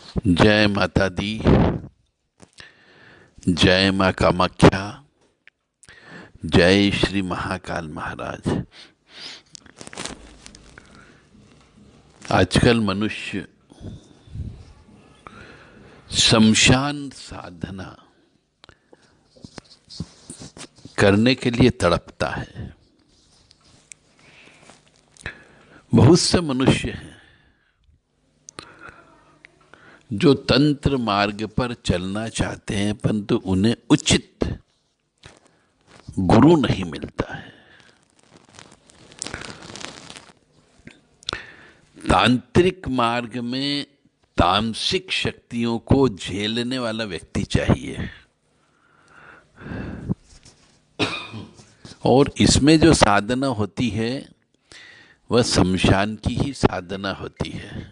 जय माता दी। जय माँ कामाख्या। जय श्री महाकाल महाराज। आजकल मनुष्य शमशान साधना करने के लिए तड़पता है। बहुत से मनुष्य हैं जो तंत्र मार्ग पर चलना चाहते हैं, परंतु उन्हें उचित गुरु नहीं मिलता है। तांत्रिक मार्ग में तामसिक शक्तियों को झेलने वाला व्यक्ति चाहिए, और इसमें जो साधना होती है वह शमशान की ही साधना होती है।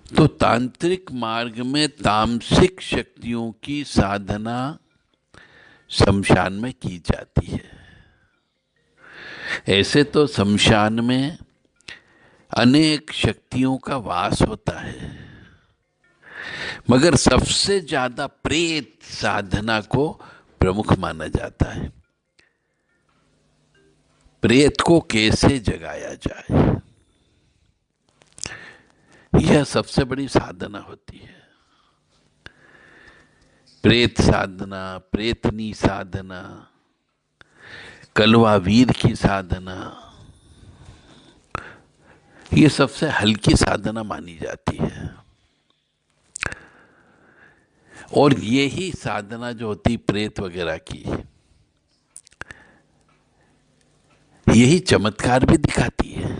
तो तांत्रिक मार्ग में तामसिक शक्तियों की साधना शमशान में की जाती है। ऐसे तो शमशान में अनेक शक्तियों का वास होता है, मगर सबसे ज्यादा प्रेत साधना को प्रमुख माना जाता है। प्रेत को कैसे जगाया जाए, यह सबसे बड़ी साधना होती है। प्रेत साधना, प्रेतनी साधना, कलवा वीर की साधना, ये सबसे हल्की साधना मानी जाती है। और ये ही साधना जो होती प्रेत वगैरह की, यही चमत्कार भी दिखाती है।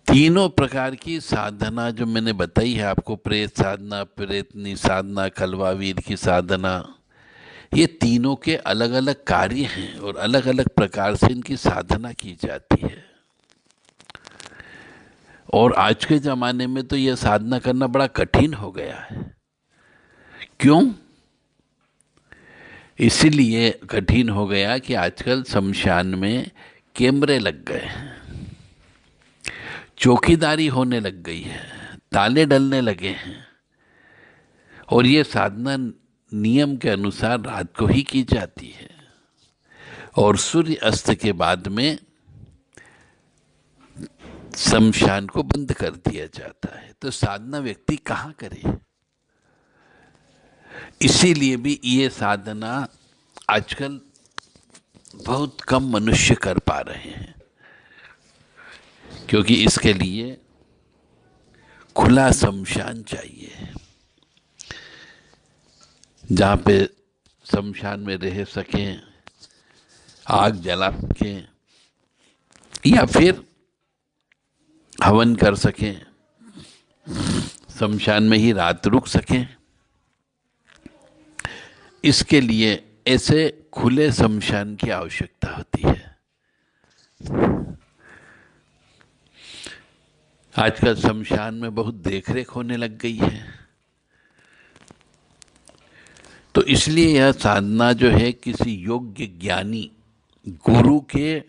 तीनों प्रकार की साधना जो मैंने बताई है आपको, प्रेत साधना, प्रेतनी साधना, कलवावीर की साधना, ये तीनों के अलग अलग कार्य हैं और अलग अलग प्रकार से इनकी साधना की जाती है। और आज के जमाने में तो यह साधना करना बड़ा कठिन हो गया है। क्यों? इसीलिए कठिन हो गया कि आजकल शमशान में कैमरे लग गए हैं, चौकीदारी होने लग गई है, ताले डलने लगे हैं, और ये साधना नियम के अनुसार रात को ही की जाती है और सूर्य अस्त के बाद में शमशान को बंद कर दिया जाता है। तो साधना व्यक्ति कहाँ करे? इसीलिए भी ये साधना आजकल बहुत कम मनुष्य कर पा रहे हैं, क्योंकि इसके लिए खुला शमशान चाहिए, जहाँ पे शमशान में रह सकें, आग जला सकें, या फिर हवन कर सकें, शमशान में ही रात रुक सकें। इसके लिए ऐसे खुले शमशान की आवश्यकता होती है। आजकल शमशान में बहुत देखरेख होने लग गई है, तो इसलिए यह साधना जो है किसी योग्य ज्ञानी गुरु के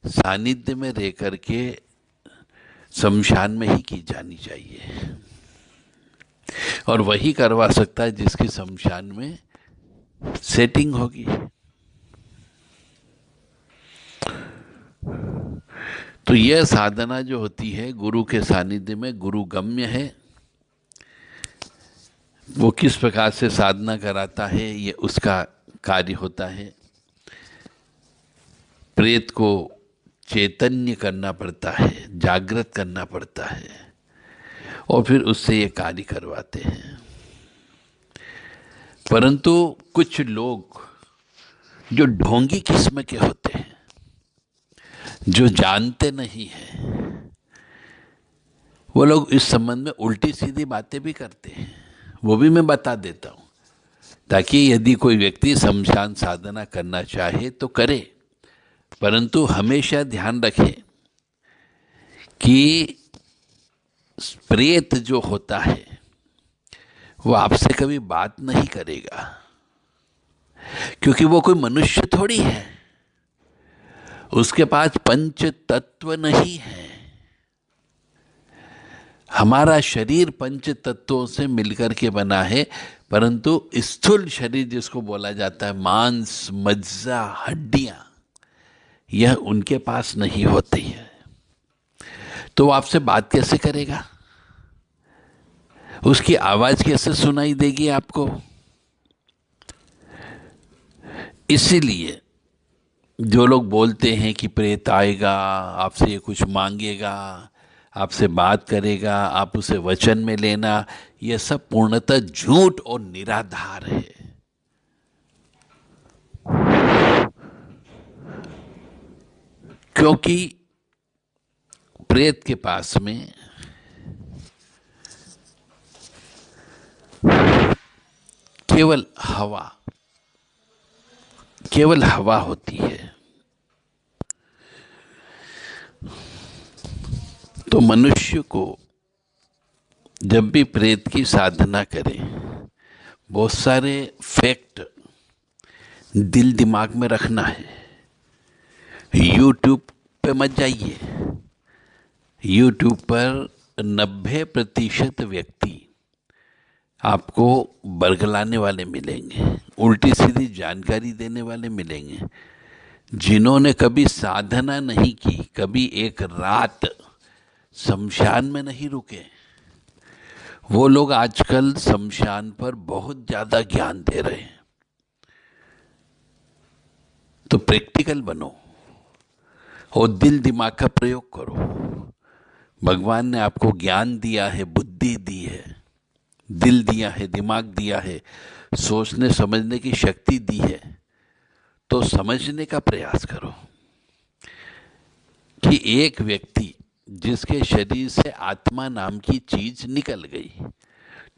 सानिध्य में रह करके शमशान में ही की जानी चाहिए, और वही करवा सकता है जिसकी शमशान में सेटिंग होगी। तो यह साधना जो होती है गुरु के सानिध्य में, गुरु गम्य है। वो किस प्रकार से साधना कराता है, ये उसका कार्य होता है। प्रेत को चैतन्य करना पड़ता है, जागृत करना पड़ता है, और फिर उससे ये कार्य करवाते हैं। परंतु कुछ लोग जो ढोंगी किस्म के होते हैं, जो जानते नहीं हैं, वो लोग इस संबंध में उल्टी सीधी बातें भी करते हैं। वो भी मैं बता देता हूँ, ताकि यदि कोई व्यक्ति शमशान साधना करना चाहे तो करे, परंतु हमेशा ध्यान रखें कि प्रेत जो होता है वो आपसे कभी बात नहीं करेगा, क्योंकि वो कोई मनुष्य थोड़ी है। उसके पास पंच तत्व नहीं है। हमारा शरीर पंच तत्वों से मिलकर के बना है, परंतु स्थूल शरीर जिसको बोला जाता है, मांस मज्जा हड्डियां, यह उनके पास नहीं होती है। तो वो आपसे बात कैसे करेगा? उसकी आवाज कैसे सुनाई देगी आपको? इसीलिए जो लोग बोलते हैं कि प्रेत आएगा, आपसे ये कुछ मांगेगा, आपसे बात करेगा, आप उसे वचन में लेना, यह सब पूर्णतः झूठ और निराधार है। क्योंकि प्रेत के पास में केवल हवा होती है। तो मनुष्य को जब भी प्रेत की साधना करे, बहुत सारे फैक्ट दिल दिमाग में रखना है। यूट्यूब पे मत जाइए। यूट्यूब पर 90% व्यक्ति आपको बरगलाने वाले मिलेंगे, उल्टी सीधी जानकारी देने वाले मिलेंगे, जिन्होंने कभी साधना नहीं की, कभी एक रात शमशान में नहीं रुके। वो लोग आजकल शमशान पर बहुत ज्यादा ज्ञान दे रहे हैं। तो प्रैक्टिकल बनो और दिल दिमाग का प्रयोग करो। भगवान ने आपको ज्ञान दिया है, बुद्धि दी है, दिल दिया है, दिमाग दिया है, सोचने समझने की शक्ति दी है। तो समझने का प्रयास करो कि एक व्यक्ति जिसके शरीर से आत्मा नाम की चीज निकल गई,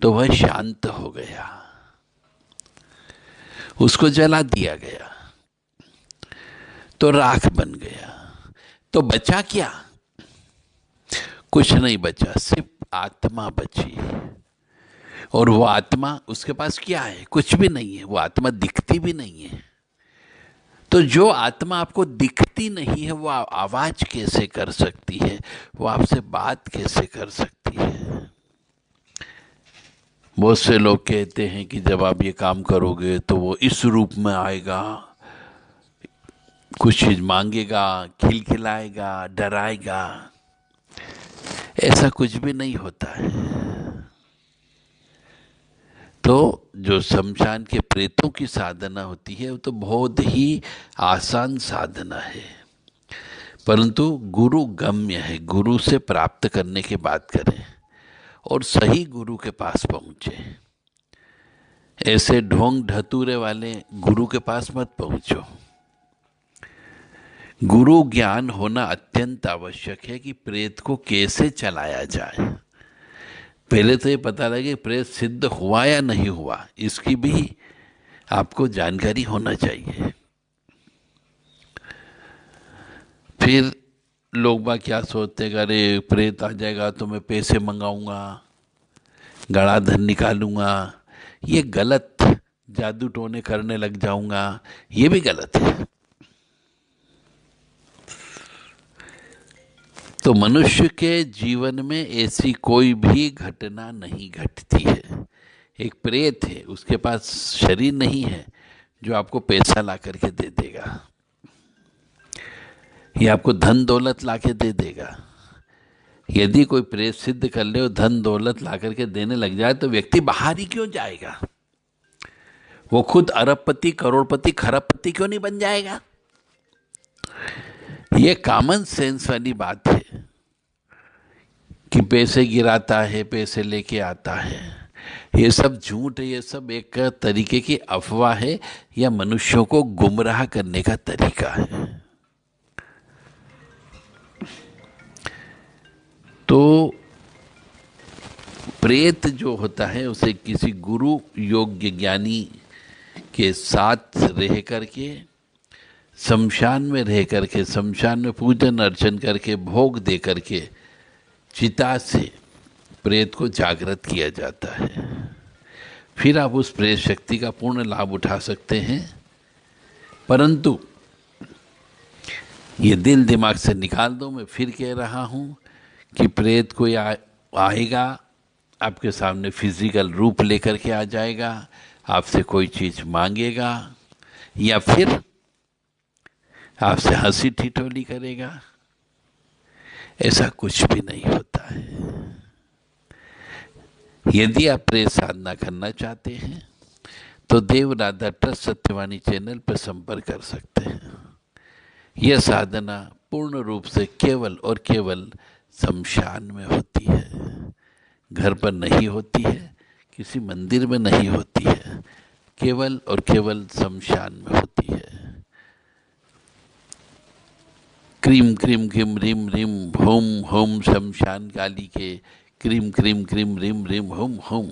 तो वह शांत हो गया, उसको जला दिया गया, तो राख बन गया। तो बचा क्या? कुछ नहीं बचा, सिर्फ आत्मा बची। और वो आत्मा, उसके पास क्या है? कुछ भी नहीं है। वो आत्मा दिखती भी नहीं है। तो जो आत्मा आपको दिखती नहीं है, वो आवाज कैसे कर सकती है? वो आपसे बात कैसे कर सकती है? बहुत से लोग कहते हैं कि जब आप ये काम करोगे तो वो इस रूप में आएगा, कुछ चीज मांगेगा, खिलखिलाएगा, डराएगा। ऐसा कुछ भी नहीं होता है। तो जो शमशान के प्रेतों की साधना होती है, वो तो बहुत ही आसान साधना है, परंतु गुरु गम्य है। गुरु से प्राप्त करने की बात करें और सही गुरु के पास पहुंचे। ऐसे ढोंग ढतूरे वाले गुरु के पास मत पहुंचो। गुरु ज्ञान होना अत्यंत आवश्यक है कि प्रेत को कैसे चलाया जाए। पहले तो ये पता लगे कि प्रेत सिद्ध हुआ या नहीं हुआ, इसकी भी आपको जानकारी होना चाहिए। फिर लोग बाग क्या सोचते हैं, अरे प्रेत आ जाएगा तो मैं पैसे मंगाऊंगा, गड़ा धन निकालूंगा, ये गलत, जादू टोने करने लग जाऊंगा, ये भी गलत है। तो मनुष्य के जीवन में ऐसी कोई भी घटना नहीं घटती है। एक प्रेत है, उसके पास शरीर नहीं है जो आपको पैसा ला करके दे देगा, या आपको धन दौलत ला के दे देगा। यदि कोई प्रेत सिद्ध कर ले और धन दौलत ला करके देने लग जाए, तो व्यक्ति बाहर ही क्यों जाएगा? वो खुद अरबपति, करोड़पति, खरबपति क्यों नहीं बन जाएगा? ये कॉमन सेंस वाली बात है कि पैसे गिराता है, पैसे लेके आता है। ये सब झूठ है, ये सब एक तरीके की अफवाह है, या मनुष्यों को गुमराह करने का तरीका है। तो प्रेत जो होता है, उसे किसी गुरु योग्य ज्ञानी के साथ रह करके, शमशान में रह करके, शमशान में पूजन अर्चन करके, भोग दे करके, चिता से प्रेत को जागृत किया जाता है। फिर आप उस प्रेत शक्ति का पूर्ण लाभ उठा सकते हैं। परंतु ये दिल दिमाग से निकाल दो। मैं फिर कह रहा हूं कि प्रेत कोई आएगा, आपके सामने फिजिकल रूप लेकर के आ जाएगा, आपसे कोई चीज मांगेगा, या फिर आपसे हंसी ठिठोली करेगा। ऐसा कुछ भी नहीं होता है। यदि आप प्रेत साधना करना चाहते हैं तो देव राधा ट्रस्ट सत्यवाणी चैनल पर संपर्क कर सकते हैं। यह साधना पूर्ण रूप से केवल और केवल शमशान में होती है, घर पर नहीं होती है, किसी मंदिर में नहीं होती है, केवल और केवल शमशान में होती है। क्रीम क्रीम क्रीम रिम रिम होम होम शमशान काली के क्रीम क्रीम क्रीम रिम रिम होम होम।